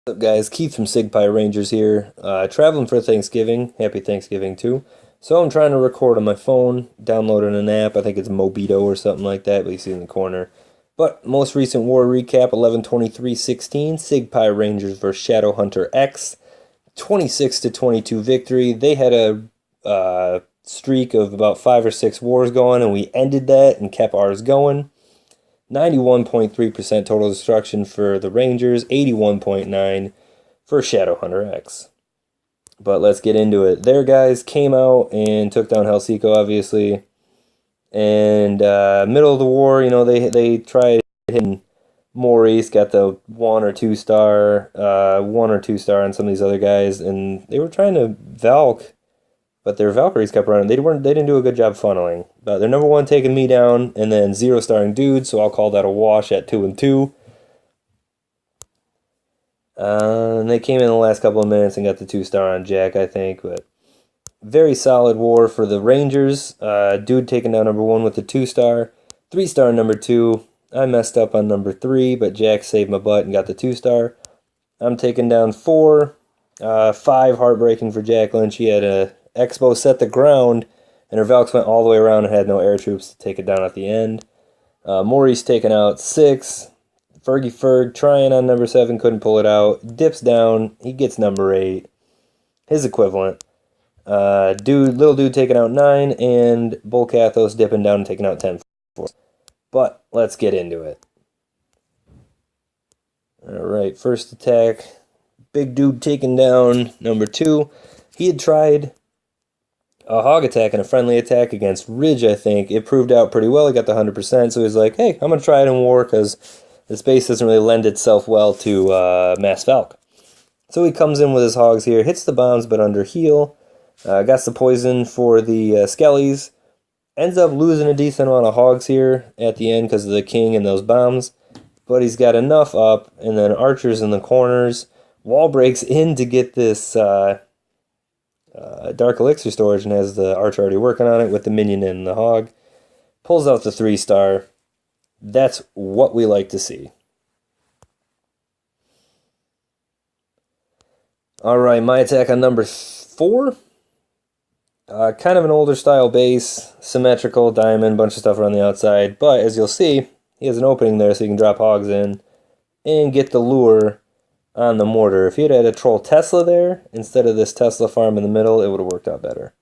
What's up, guys? Keith from SigPie Rangers here. Traveling for Thanksgiving. Happy Thanksgiving, too. So I'm trying to record on my phone, downloading an app. I think it's Mobito or something like that, but you see in the corner. But most recent war recap, 11-23-16, SigPie Rangers versus Shadowhunter X. 26-22 victory. They had a streak of about 5 or 6 wars going, and we ended that and kept ours going. 91.3% total destruction for the Rangers, 81.9% for Shadowhunter X. But let's get into it. Their guys came out and took down Helseco, obviously. And middle of the war, they tried hitting Maurice, got the 1 or 2 star, 1 or 2 star on some of these other guys, and they were trying to Valk, but their Valkyries kept running. They didn't do a good job funneling. Their number 1 taking me down, and then 0 starring dudes, so I'll call that a wash at 2 and 2. And they came in the last couple of minutes and got the 2 star on Jack, I think, but very solid war for the Rangers. Dude taking down number 1 with the 2 star, 3 star number 2. I messed up on number 3, but Jack saved my butt and got the 2 star. I'm taking down 4, 5 heartbreaking for Jack Lynch. He had a Expo set the ground, and her Valks went all the way around and had no air troops to take it down at the end. Maurice taking out 6. Fergie Ferg trying on number 7, couldn't pull it out. Dips down, he gets number 8. His equivalent. Little dude taking out 9, and Bullcathos dipping down and taking out 10. But let's get into it. Alright, first attack. Big dude taking down number 2. He had tried a hog attack and a friendly attack against Ridge, I think. It proved out pretty well. He got the 100%, so he's like, hey, I'm going to try it in war because this base doesn't really lend itself well to Mass Valk. So he comes in with his hogs here, hits the bombs but under heal. Got the poison for the skellies. Ends up losing a decent amount of hogs here at the end because of the king and those bombs. But he's got enough up, and then archers in the corners. Wall breaks in to get this Dark Elixir storage and has the archer already working on it with the minion and the hog. Pulls out the 3 star. That's what we like to see. Alright, my attack on number 4. Kind of an older style base, symmetrical, diamond, bunch of stuff around the outside. But as you'll see, he has an opening there so you can drop hogs in and get the lure on the mortar. If he had had a troll Tesla there instead of this Tesla farm in the middle, it would have worked out better.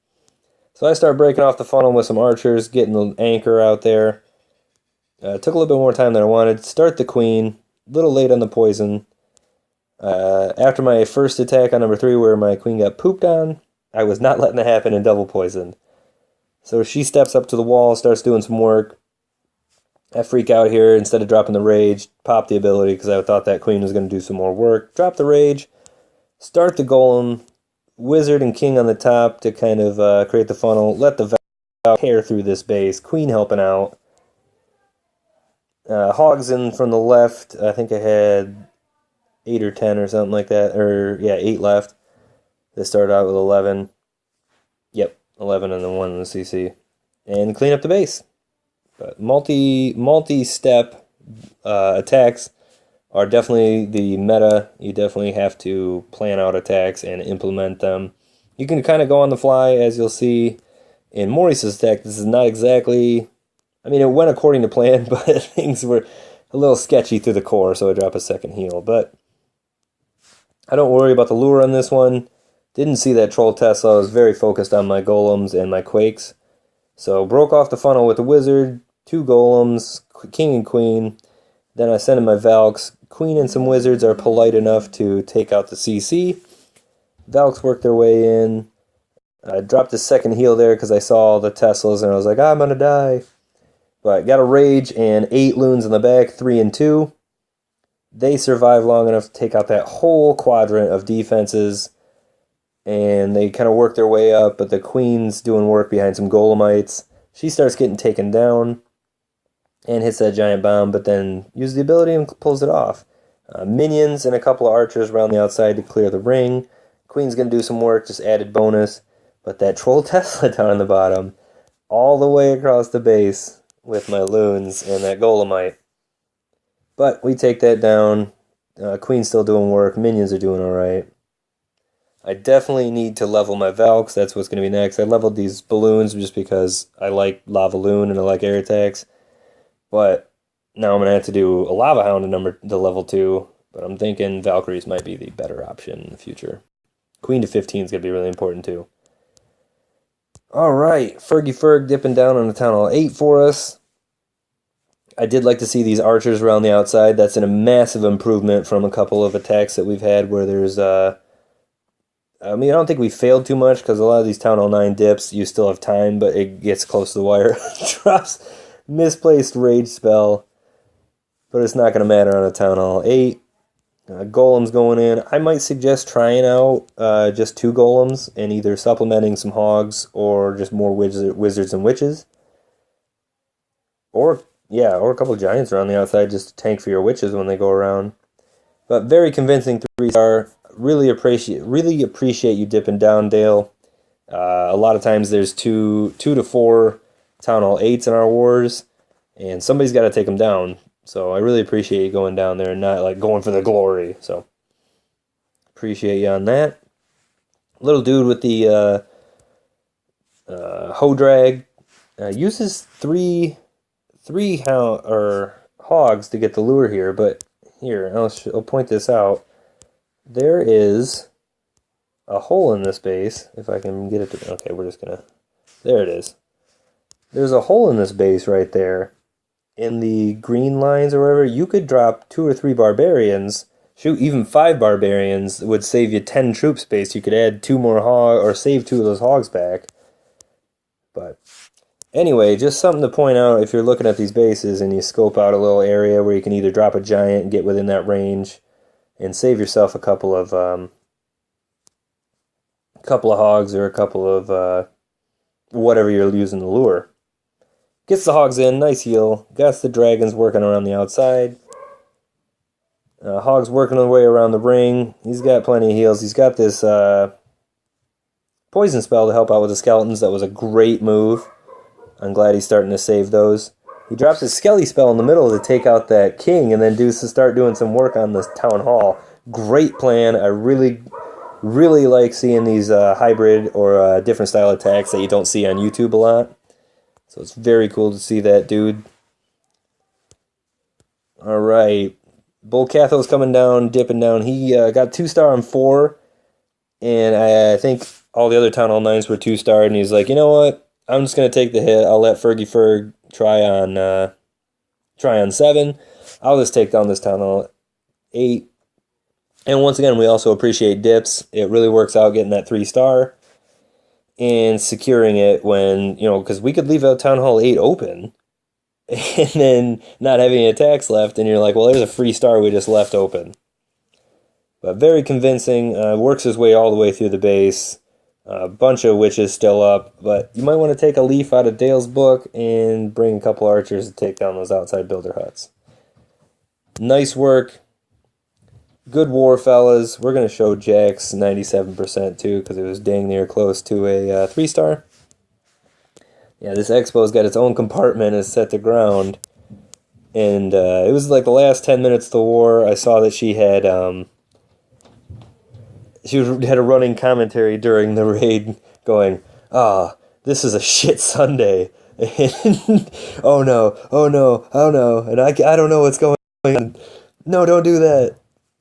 So I start breaking off the funnel with some archers, getting the anchor out there. Took a little bit more time than I wanted. Start the queen, a little late on the poison. After my first attack on number 3 where my queen got pooped on, I was not letting that happen and double poisoned. So she steps up to the wall, starts doing some work. I freak out here. Instead of dropping the rage, pop the ability because I thought that queen was going to do some more work. Drop the rage, start the golem, wizard and king on the top to kind of create the funnel. Let the Valk tear through this base. Queen helping out. Hogs in from the left. I think I had 8 or 10 or something like that. Or, yeah, 8 left. They started out with 11. Yep, 11 and then 1 in the CC. And clean up the base. But multi-step attacks are definitely the meta. You definitely have to plan out attacks and implement them. You can kind of go on the fly, as you'll see in Maurice's attack. This is not exactly... I mean, it went according to plan, but things were a little sketchy through the core, so I drop a second heal. But I don't worry about the lure on this one. Didn't see that troll Tesla. I was very focused on my golems and my quakes. So broke off the funnel with the wizard, 2 golems, king and queen. Then I sent in my Valks. Queen and some wizards are polite enough to take out the CC. Valks work their way in. I dropped a second heal there because I saw the Teslas and I was like, I'm going to die. But got a rage and 8 loons in the back, 3 and 2. They survive long enough to take out that whole quadrant of defenses. And they kind of work their way up, but the queen's doing work behind some golemites. She starts getting taken down and hits that giant bomb, but then uses the ability and pulls it off. Minions and a couple of archers around the outside to clear the ring. Queen's going to do some work, just added bonus. But that troll Tesla down on the bottom, all the way across the base with my loons and that golemite. But we take that down, Queen's still doing work. Minions are doing alright. I definitely need to level my Valks. That's what's going to be next. I leveled these balloons just because I like Lava Loon and I like air attacks. But now I'm going to have to do a Lava Hound to level 2. But I'm thinking Valkyries might be the better option in the future. Queen to 15 is going to be really important too. Alright, Fergie Ferg dipping down on the Town Hall 8 for us. I did like to see these archers around the outside. That's a massive improvement from a couple of attacks that we've had where there's I mean, I don't think we failed too much because a lot of these Town Hall 9 dips, you still have time, but it gets close to the wire. Drops misplaced rage spell, but it's not going to matter on a Town Hall 8. Golems going in. I might suggest trying out just 2 golems and either supplementing some hogs or just more wizards and witches. Or a couple of giants around the outside just to tank for your witches when they go around. But very convincing 3-star. Really appreciate you dipping down, Dale. A lot of times there's 2 to 4 Town Hall 8s in our wars, and somebody's got to take them down. So I really appreciate you going down there and not like going for the glory. So appreciate you on that. Little dude with the hoe drag uses three hogs to get the lure here, but here I'll point this out. There is a hole in this base. If I can get it to... Okay, we're just gonna... There it is. There's a hole in this base right there. In the green lines or wherever, you could drop 2 or 3 barbarians. Shoot, even 5 barbarians would save you 10 troop space. You could add 2 more hogs, or save 2 of those hogs back. But anyway, just something to point out if you're looking at these bases and you scope out a little area where you can either drop a giant and get within that range and save yourself a couple of hogs or a couple of whatever you're using to lure. Gets the hogs in, nice heal. Got the dragons working around the outside. Hogs working their way around the ring. He's got plenty of heals. He's got this poison spell to help out with the skeletons. That was a great move. I'm glad he's starting to save those. He drops his Skelly spell in the middle to take out that king and then start doing some work on this Town Hall. Great plan. I really like seeing these hybrid or different style attacks that you don't see on YouTube a lot. So it's very cool to see that, dude. Alright. Bull Catho's coming down, dipping down. He got 2-star on 4. And I think all the other Town Hall 9s were 2-star. And he's like, you know what? I'm just going to take the hit. I'll let Fergie Ferg try on 7. I'll just take down this Town Hall 8. And once again, we also appreciate dips. It really works out getting that 3-star. And securing it when, because we could leave a Town Hall 8 open and then not have any attacks left, and you're like, well, there's a free star we just left open. But very convincing, works his way all the way through the base. A bunch of witches still up, but you might want to take a leaf out of Dale's book and bring a couple archers to take down those outside builder huts. Nice work. Good war, fellas. We're going to show Jack's 97% too, because it was dang near close to a 3-star. Yeah, this expo's got its own compartment. It's set to ground. And it was like the last 10 minutes of the war. I saw that she had a running commentary during the raid going, this is a shit Sunday. And, oh no. And I don't know what's going on. No, don't do that.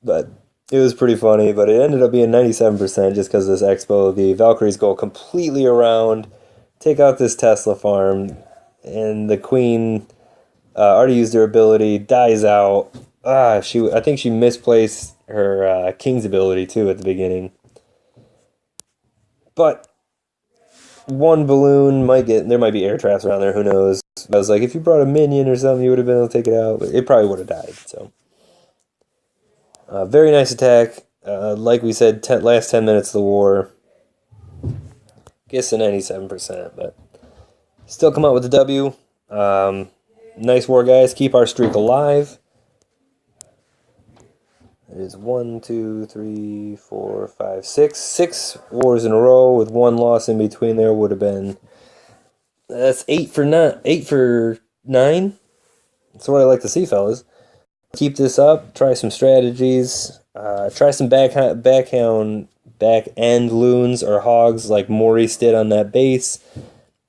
But it was pretty funny, but it ended up being 97% just because of this expo. The Valkyries go completely around, take out this Tesla farm, and the queen already used her ability, dies out. I think she misplaced her king's ability too at the beginning. But one balloon there might be air traps around there, who knows. I was like, if you brought a minion or something, you would have been able to take it out, but it probably would have died, so. Very nice attack. Like we said, last 10 minutes of the war. Gets to 97%, but still come out with the W. Nice war, guys. Keep our streak alive. It is 1, 2, 3, 4, 5, 6. 6 wars in a row with 1 loss in between there would have been... That's 8 for 9. That's what I like to see, fellas. Keep this up. Try some strategies. Try some back end loons or hogs like Maurice did on that base,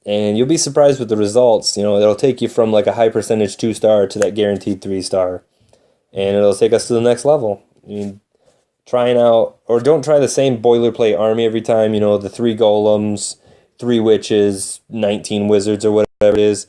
and you'll be surprised with the results. You know, it'll take you from like a high percentage 2-star to that guaranteed 3-star, and it'll take us to the next level. I mean, trying out, or don't try the same boilerplate army every time. You know, the 3 golems, 3 witches, 19 wizards, or whatever it is.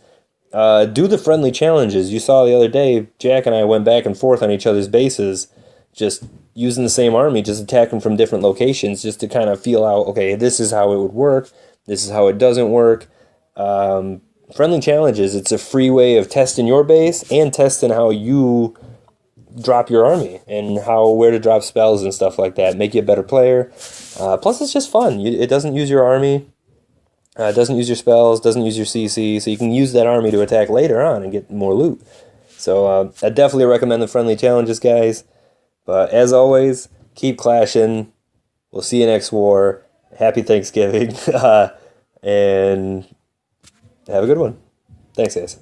Do the friendly challenges. You saw the other day, Jack and I went back and forth on each other's bases, just using the same army, just attacking from different locations, just to kind of feel out, okay, this is how it would work, this is how it doesn't work. Friendly challenges, it's a free way of testing your base and testing how you drop your army and where to drop spells and stuff like that, make you a better player. Plus, it's just fun. It doesn't use your army. Doesn't use your spells, doesn't use your CC, so you can use that army to attack later on and get more loot. So I definitely recommend the friendly challenges, guys. But as always, keep clashing. We'll see you next war. Happy Thanksgiving. And have a good one. Thanks, guys.